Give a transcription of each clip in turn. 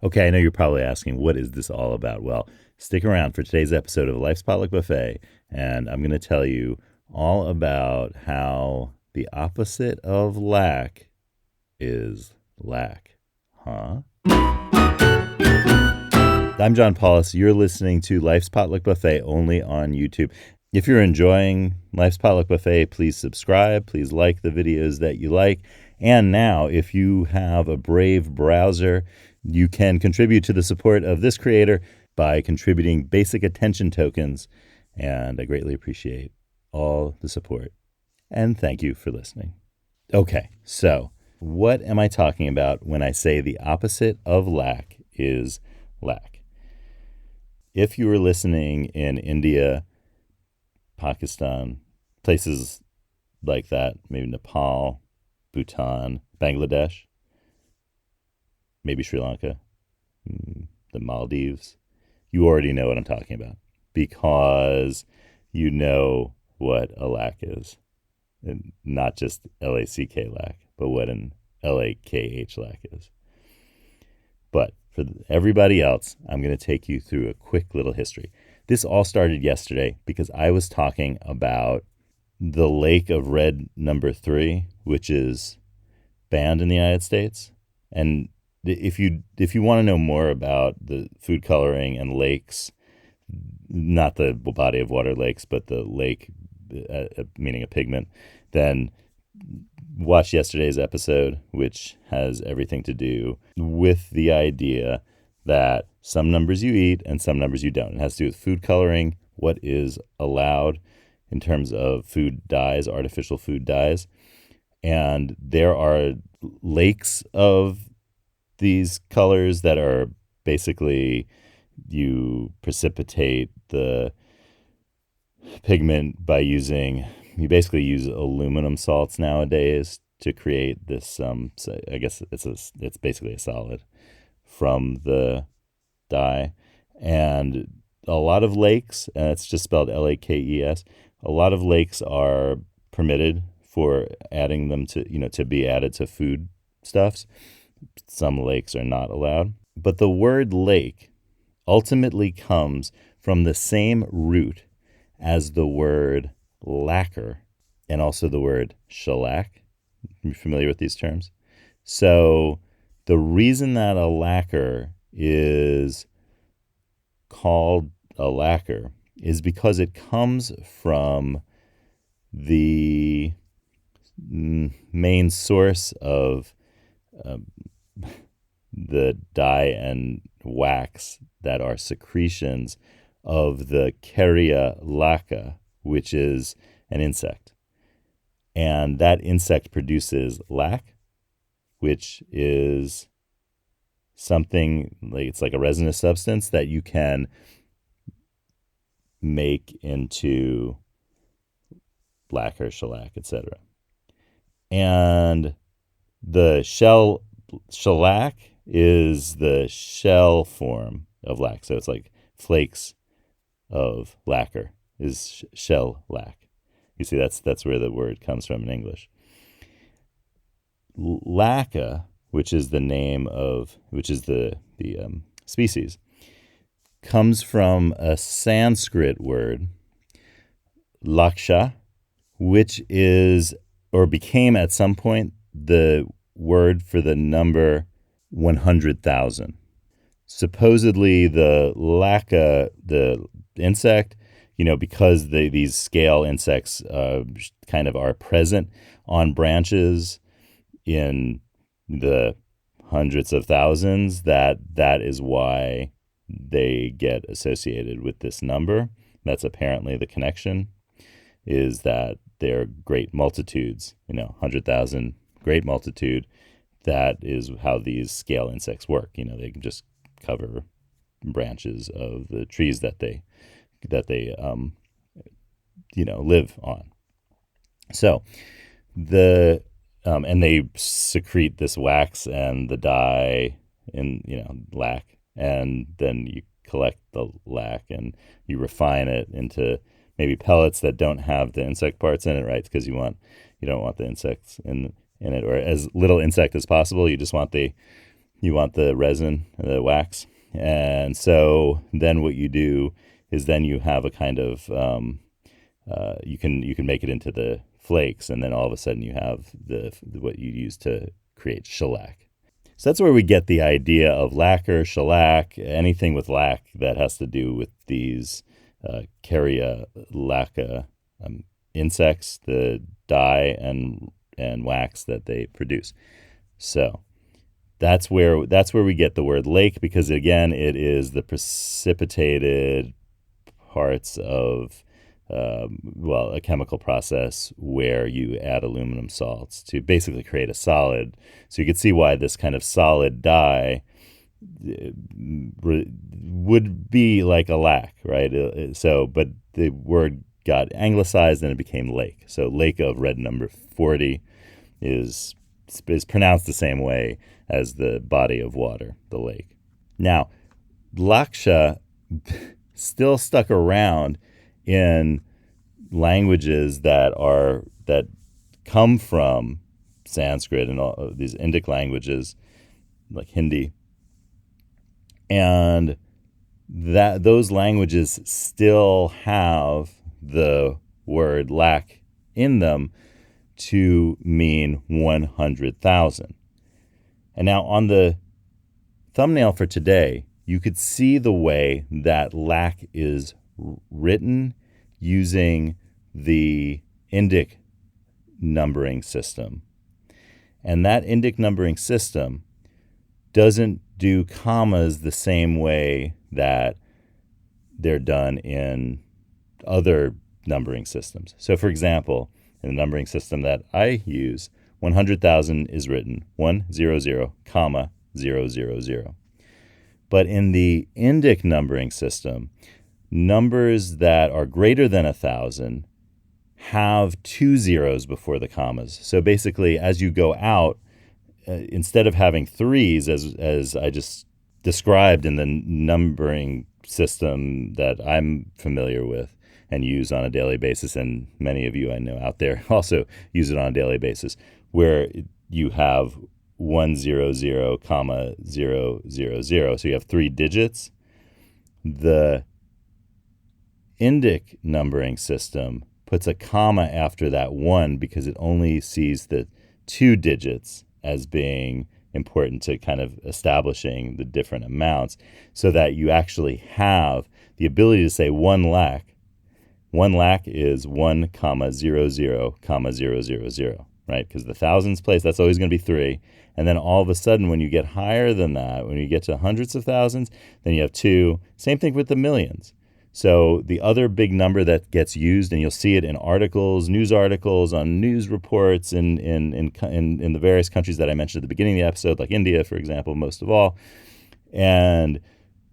Okay, I know you're probably asking, what is this all about? Well, stick around for today's episode of Life's Potluck Buffet, and I'm going to tell you all about how the opposite of lack is lack. Huh? I'm John Paulus. You're listening to Life's Potluck Buffet only on YouTube. If you're enjoying Life's Potluck Buffet, please subscribe. Please like the videos that you like. And now, if you have a Brave browser, you can contribute to the support of this creator by contributing basic attention tokens. And I greatly appreciate all the support. And thank you for listening. Okay, so what am I talking about when I say the opposite of lack is lack? If you were listening in India, Pakistan, places like that, maybe Nepal, Bhutan, Bangladesh, maybe Sri Lanka, the Maldives, you already know what I'm talking about because you know what a lack is. And not just L-A-C-K lack, but what an L-A-K-H lack is. But for everybody else, I'm going to take you through a quick little history. This all started yesterday because I was talking about the Lake of Red number 3, which is banned in the United States. And if you want to know more about the food coloring and lakes, not the body of water lakes, but the lake, meaning a pigment, then watch yesterday's episode, which has everything to do with the idea that some numbers you eat and some numbers you don't. It has to do with food coloring, what is allowed in terms of food dyes, artificial food dyes. And there are lakes of these colors that are basically you precipitate the pigment by you basically use aluminum salts nowadays to create this I guess it's basically a solid from the dye. And a lot of lakes, and it's just spelled L-A-K-E-S, a lot of lakes are permitted for adding them to be added to food stuffs. Some lakes are not allowed. But the word lake ultimately comes from the same root as the word lacquer and also the word shellac. You're familiar with these terms? So the reason that a lacquer is called a lacquer is because it comes from the main source of the dye and wax that are secretions of the Carya lacca, which is an insect. And that insect produces lac, which is something like it's like a resinous substance that you can make into lacquer, shellac, etc. And the shellac is the shell form of lac. So it's like flakes of lacquer is shellac. You see, that's where the word comes from in English. Lacca, which is the species, comes from a Sanskrit word, laksha, which is or became at some point the word for the number 100,000. Supposedly the lacca, the insect, because these scale insects kind of are present on branches in the hundreds of thousands, that is why they get associated with this number. That's apparently the connection, is that they're great multitudes, 100,000, great multitude. That is how these scale insects work. They can just cover branches of the trees that they live on. So and they secrete this wax and the dye in lac, and then you collect the lac and you refine it into maybe pellets that don't have the insect parts in it, right? Because you don't want the insects in it, or as little insect as possible. You just want the You want the resin, the wax. And so then what you do is then you have a kind of you can make it into the flakes, and then all of a sudden you have the what you use to create shellac. So that's where we get the idea of lacquer, shellac, anything with lac that has to do with these Caria lacca insects, the dye and wax that they produce. So that's where we get the word lake, because again, it is the precipitated parts of a chemical process where you add aluminum salts to basically create a solid. So you can see why this kind of solid dye would be like a lac, right? But the word got anglicized and it became lake. So lake of red number 40 is pronounced the same way as the body of water, the lake. Now, laksha still stuck around in languages that come from Sanskrit and all of these Indic languages like Hindi, and that those languages still have the word lakh in them to mean 100,000. And now on the thumbnail for today, you could see the way that lakh is written using the Indic numbering system. And that Indic numbering system doesn't do commas the same way that they're done in other numbering systems. So for example, in the numbering system that I use, 100,000 is written 100, comma 000. But in the Indic numbering system, numbers that are greater than 1,000 have 2 zeros before the commas. So basically, as you go out, instead of having threes, as I just described in the numbering system that I'm familiar with and use on a daily basis, and many of you I know out there also use it on a daily basis, where you have 100, comma 000. So you have 3 digits. The Indic numbering system puts a comma after that 1 because it only sees the 2 digits as being important to kind of establishing the different amounts, so that you actually have the ability to say 1 lakh. 1 lakh is 1, comma 00, comma 000, right? Because the thousands place, that's always going to be 3. And then all of a sudden, when you get higher than that, when you get to hundreds of thousands, then you have 2. Same thing with the millions. So the other big number that gets used, and you'll see it in articles, news articles, on news reports in the various countries that I mentioned at the beginning of the episode, like India, for example, most of all. And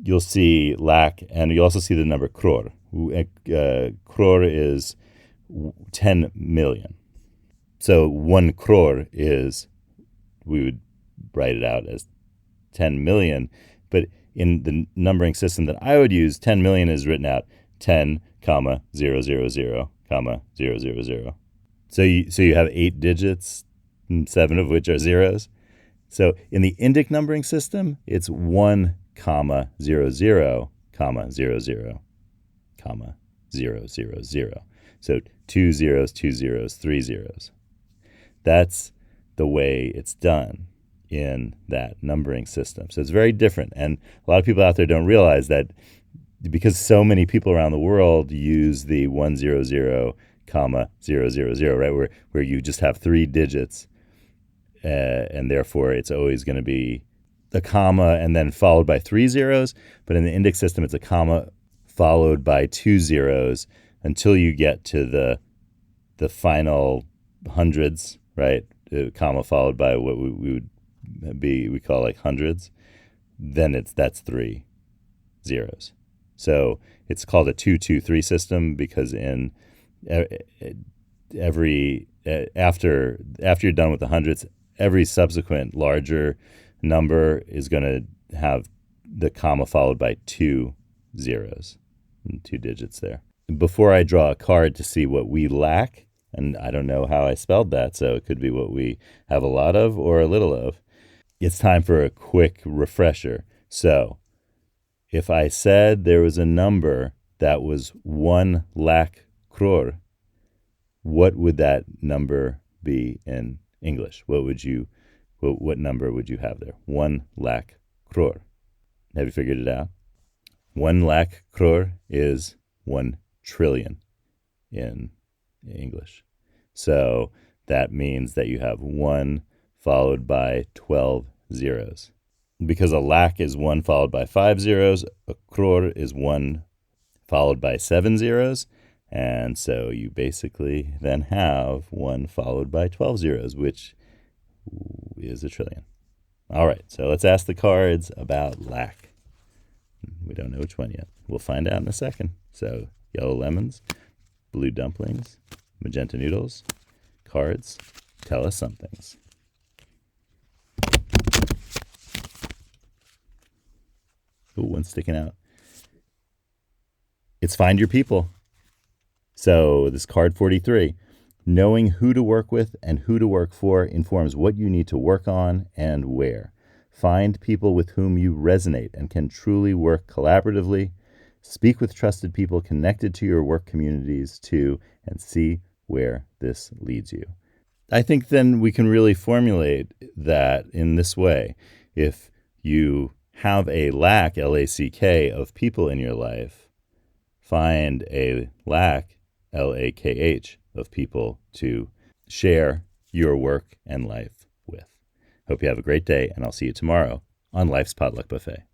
you'll see lakh, and you also see the number crore. Crore is 10 million. So 1 crore is, we would write it out as 10 million, but in the numbering system that I would use, 10 million is written out 10, comma 000, comma 000. So you have 8 digits, 7 of which are zeros. So in the Indic numbering system, it's 1, comma 00, comma 00, comma 000. So 2 zeros, 2 zeros, 3 zeros. That's the way it's done in that numbering system. So it's very different. And a lot of people out there don't realize that, because so many people around the world use the 100, comma 000, right? Where you just have 3 digits, and therefore it's always going to be a comma and then followed by 3 zeros. But in the Indic system, it's a comma followed by 2 zeros until you get to the final hundreds, right? A comma followed by what we call like hundreds. Then that's 3 zeros. So it's called a 2-2-3 system, because in every after you're done with the hundreds, every subsequent larger number is going to have the comma followed by 2 zeros and 2 digits there. Before I draw a card to see what we lack, and I don't know how I spelled that, so it could be what we have a lot of or a little of, it's time for a quick refresher. So if I said there was a number that was 1 lakh crore, what would that number be in English? What number would you have there? 1 lakh crore. Have you figured it out? 1 lakh crore is 1 trillion in English. So that means that you have 1 followed by 12 zeros. Because a lakh is 1 followed by 5 zeros, a crore is 1 followed by 7 zeros. And so you basically then have 1 followed by 12 zeros, which is a trillion. All right, so let's ask the cards about lakh. We don't know which one yet. We'll find out in a second. So yellow lemons, blue dumplings, magenta noodles, cards, tell us some things. Ooh, one's sticking out. It's find your people. So this card 43, knowing who to work with and who to work for informs what you need to work on and where. Find people with whom you resonate and can truly work collaboratively. Speak with trusted people connected to your work communities too, and see where this leads you. I think then we can really formulate that in this way. If you have a lack, L-A-C-K, of people in your life, find a lakh, L-A-K-H, of people to share your work and life with. Hope you have a great day, and I'll see you tomorrow on Life's Potluck Buffet.